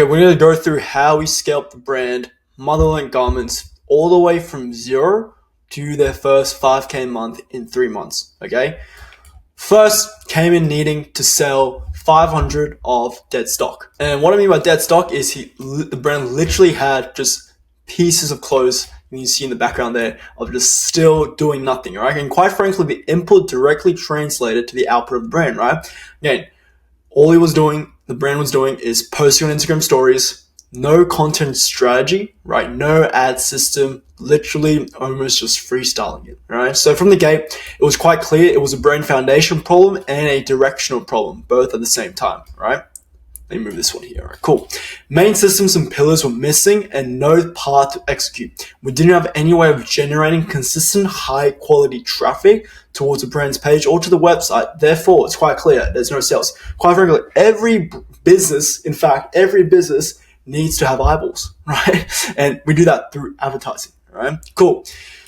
We're going to go through how we scaled the brand Motherland Garments all the way from 0 to their first 5K month in 3 months. Okay. First, came in needing to sell 500 of dead stock. And what I mean by dead stock is the brand literally had just pieces of clothes, and you see in the background there, of just still doing nothing, right? And quite frankly, the input directly translated to the output of the brand, right? Again, all the brand was doing is posting on Instagram stories, no content strategy, right? No ad system, literally almost just freestyling it, right? So from the gate, it was quite clear it was a brand foundation problem and a directional problem, both at the same time, right? Let me move this one here. All right, cool. Main systems and pillars were missing and no path to execute. We didn't have any way of generating consistent high quality traffic towards the brand's page or to the website. Therefore, it's quite clear there's no sales. Quite frankly, every business needs to have eyeballs, right? And we do that through advertising, right? Cool.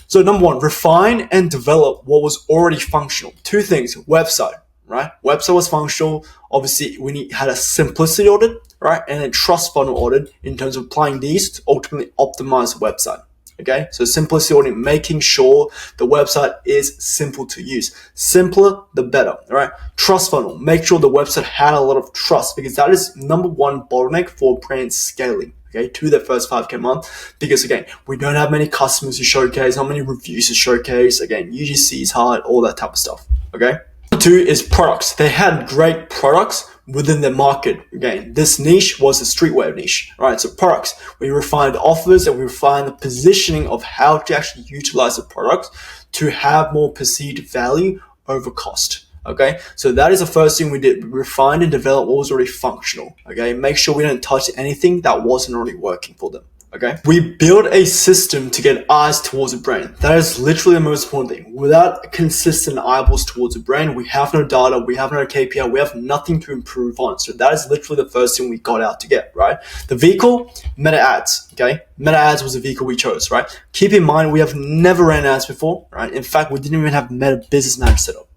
So number one, refine and develop what was already functional. Two things, website. Right? Website was functional. Obviously, we had a simplicity audit, right? And a trust funnel audit in terms of applying these to ultimately optimize the website. Okay? So simplicity audit, making sure the website is simple to use. Simpler, the better, right? Trust funnel, make sure the website had a lot of trust because that is number one bottleneck for brand scaling. Okay, to their first 5K month, because again, we don't have many customers to showcase, not many reviews to showcase. Again, UGC is hard, all that type of stuff. Okay? Two is products. They had great products within their market. Again, this niche was a streetwear niche, right? So products, we refined offers and we refined the positioning of how to actually utilize the product to have more perceived value over cost. Okay, so that is the first thing we did. We refined and developed what was already functional. Okay, make sure we didn't touch anything that wasn't already working for them. Okay, we build a system to get eyes towards a brand. That is literally the most important thing. Without consistent eyeballs towards a brand, we have no data, we have no KPI, we have nothing to improve on. So that is literally the first thing we got out to get, right? The vehicle, meta ads, okay? Meta ads was the vehicle we chose, right? Keep in mind, we have never ran ads before, right? In fact, we didn't even have meta business manager set up.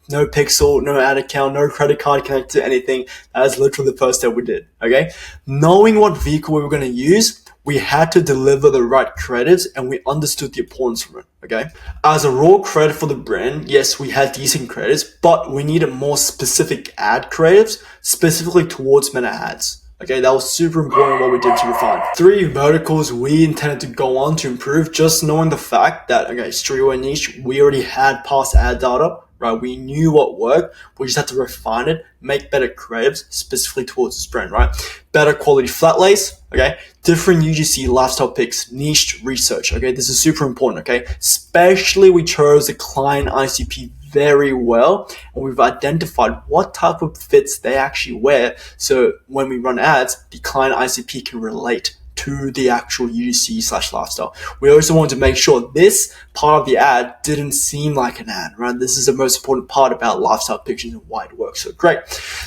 No pixel, no ad account, no credit card connected to anything. That is literally the first step we did, okay? Knowing what vehicle we were going to use, we had to deliver the right creatives and we understood the importance of it, okay? As a raw creative for the brand, yes, we had decent creatives, but we needed more specific ad creatives, specifically towards meta ads. Okay, that was super important what we did to refine. 3 verticals we intended to go on to improve, just knowing the fact that, okay, streetwear niche, we already had past ad data, right? We knew what worked. We just had to refine it, make better creatives specifically towards this brand, right? Better quality flat lace, okay? Different UGC lifestyle picks, niche research, okay? This is super important, okay? Especially we chose the client ICP very well, and we've identified what type of fits they actually wear. So when we run ads, the client ICP can relate to the actual UGC/lifestyle. We also want to make sure this part of the ad didn't seem like an ad, right? This is the most important part about lifestyle pictures and why it works so great.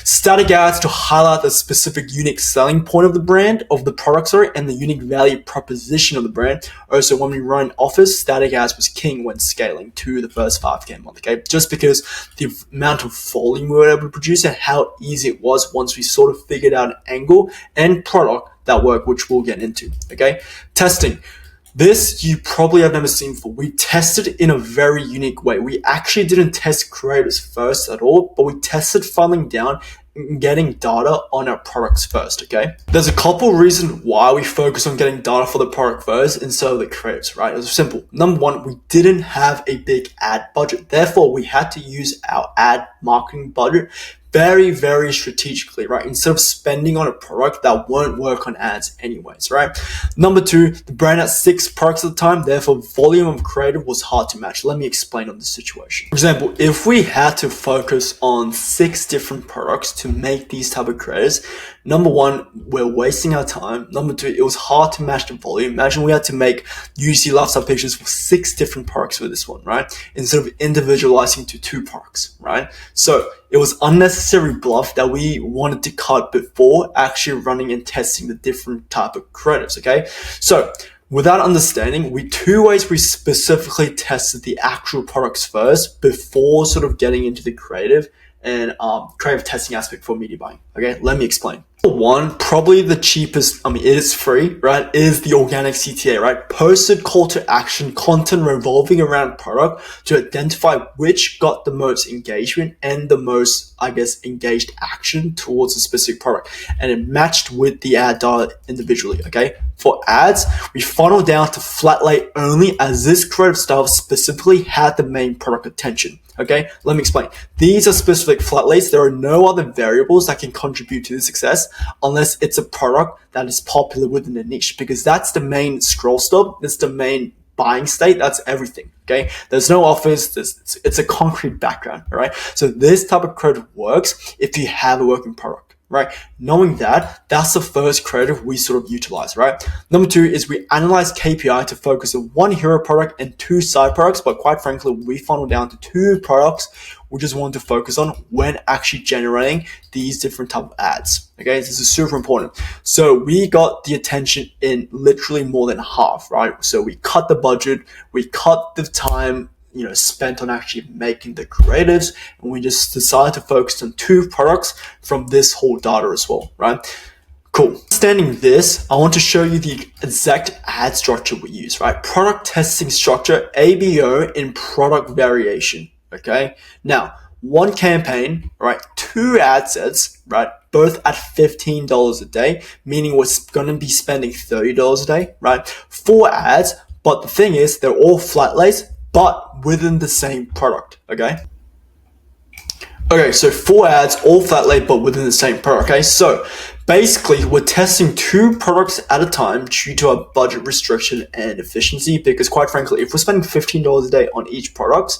Static ads to highlight the specific unique selling point of the brand, of the product, and the unique value proposition of the brand. Also, when we run offers, static ads was king when scaling to the first 5K month, okay? Just because the amount of volume we were able to produce and how easy it was once we sort of figured out an angle and product that work, which we'll get into, okay? Testing. This you probably have never seen before. We tested in a very unique way. We actually didn't test creators first at all, but we tested funneling down and getting data on our products first, okay? There's a couple reasons why we focus on getting data for the product first instead of the creators, right? It was simple. Number one, we didn't have a big ad budget. Therefore, we had to use our ad marketing budget very, very strategically, right? Instead of spending on a product that won't work on ads anyways, right? Number two, the brand had 6 products at the time, therefore volume of creative was hard to match. Let me explain on this situation. For example, if we had to focus on 6 different products to make these type of creatives, number one, we're wasting our time. Number two, it was hard to match the volume. Imagine we had to make UGC lifestyle pictures for 6 different products with this one, right? Instead of individualizing to 2 products, right? So it was unnecessary bluff that we wanted to cut before actually running and testing the different type of creatives, okay? So without understanding, 2 ways we specifically tested the actual products first before sort of getting into the creative and creative testing aspect for media buying. Okay, let me explain. One, probably the cheapest, it is free, right, is the organic CTA, right? Posted call to action content revolving around product to identify which got the most engagement and the most, engaged action towards a specific product. And it matched with the ad data individually, okay? For ads, we funnel down to flat rate only, as this creative style specifically had the main product attention. Okay, let me explain. These are specific flat rates. There are no other variables that can contribute to the success unless it's a product that is popular within a niche, because that's the main scroll stop. That's the main buying state. That's everything. Okay, there's no offers. It's a concrete background. All right. So this type of creative works if you have a working product. Right, knowing that, that's the first creative we sort of utilize, right? Number two is we analyze KPI to focus on one hero product and two side products, but quite frankly, we funnel down to two products we just want to focus on when actually generating these different type of ads. Okay, this is super important. So we got the attention in literally more than half, right? So we cut the budget, we cut the time spent on actually making the creatives, and we just decided to focus on two products from this whole data as well, right? Cool. Understanding this, I want to show you the exact ad structure we use, right? Product testing structure, ABO in product variation, okay? Now, one campaign, right? Two ad sets, right? Both at $15 a day, meaning we're going to be spending $30 a day, right? Four ads, but the thing is, they're all flat rates, but within the same product, okay? Okay, so four ads, all flat rate, but within the same product, okay? So basically, we're testing two products at a time due to our budget restriction and efficiency, because quite frankly, if we're spending $15 a day on each product,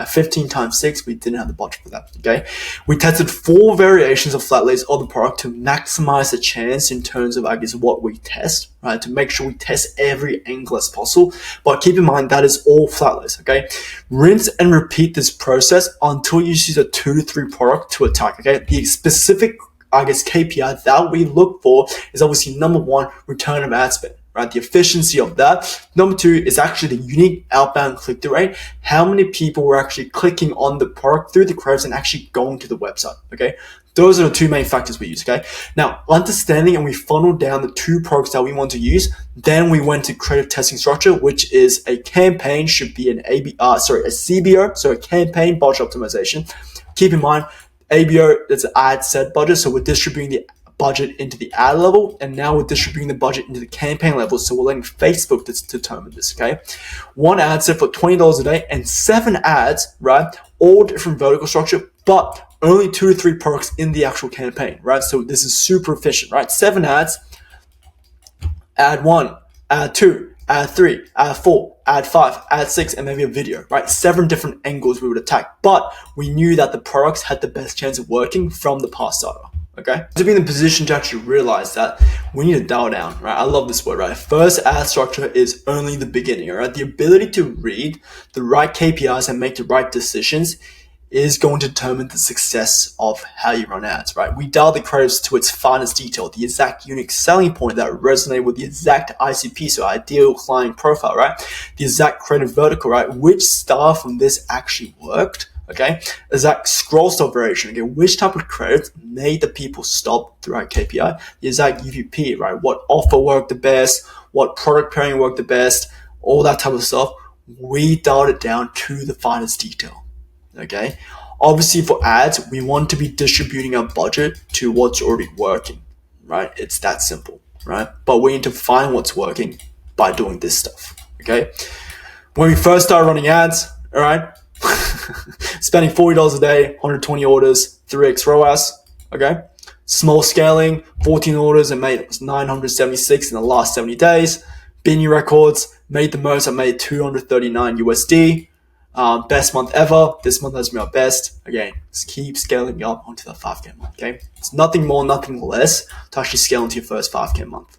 15 times 6, we didn't have the budget for that, okay? We tested four variations of flat rates of the product to maximize the chance in terms of, what we test, right? To make sure we test every angle as possible. But keep in mind, that is all flat rates, okay? Rinse and repeat this process until you use a 2 to 3 product to attack, okay? The specific, KPI that we look for is obviously number one, return of ad spend. Right, the efficiency of that. Number two is actually the unique outbound click-through rate. How many people were actually clicking on the product through the creatives and actually going to the website, okay? Those are the two main factors we use, okay? Now, understanding and we funneled down the two products that we want to use, then we went to creative testing structure, which is a campaign should be a CBO, so a campaign budget optimization. Keep in mind, ABO is an ad set budget, so we're distributing the budget into the ad level, and now we're distributing the budget into the campaign level, so we're letting Facebook determine this, okay? One ad set for $20 a day and 7 ads, right? All different vertical structure, but only 2 to 3 products in the actual campaign, right? So this is super efficient, right? 7 ads, ad 1, ad 2, ad 3, ad 4, ad 5, ad 6, and maybe a video, right? 7 different angles we would attack, but we knew that the products had the best chance of working from the past data. Okay, to be in the position to actually realize that we need to dial down, right? I love this word, right? First ad structure is only the beginning, all right? The ability to read the right KPIs and make the right decisions is going to determine the success of how you run ads, right? We dial the creatives to its finest detail, the exact unique selling point that resonate with the exact ICP, so ideal client profile, right? The exact creative vertical, right? Which style from this actually worked, okay? Exact scroll stop variation, okay? Which type of credits made the people stop throughout KPI? The exact UVP, right? What offer worked the best? What product pairing worked the best? All that type of stuff. We dialed it down to the finest detail, okay? Obviously for ads, we want to be distributing our budget to what's already working, right? It's that simple, right? But we need to find what's working by doing this stuff, okay? When we first started running ads, all right, spending $40 a day, 120 orders, 3x ROAS, okay? Small scaling, 14 orders and made 976 in the last 70 days. Bini records, made the most, I made 239 USD. Best month ever. This month has been our best. Again, just keep scaling up onto the 5K month, okay? It's nothing more, nothing less to actually scale into your first 5K month.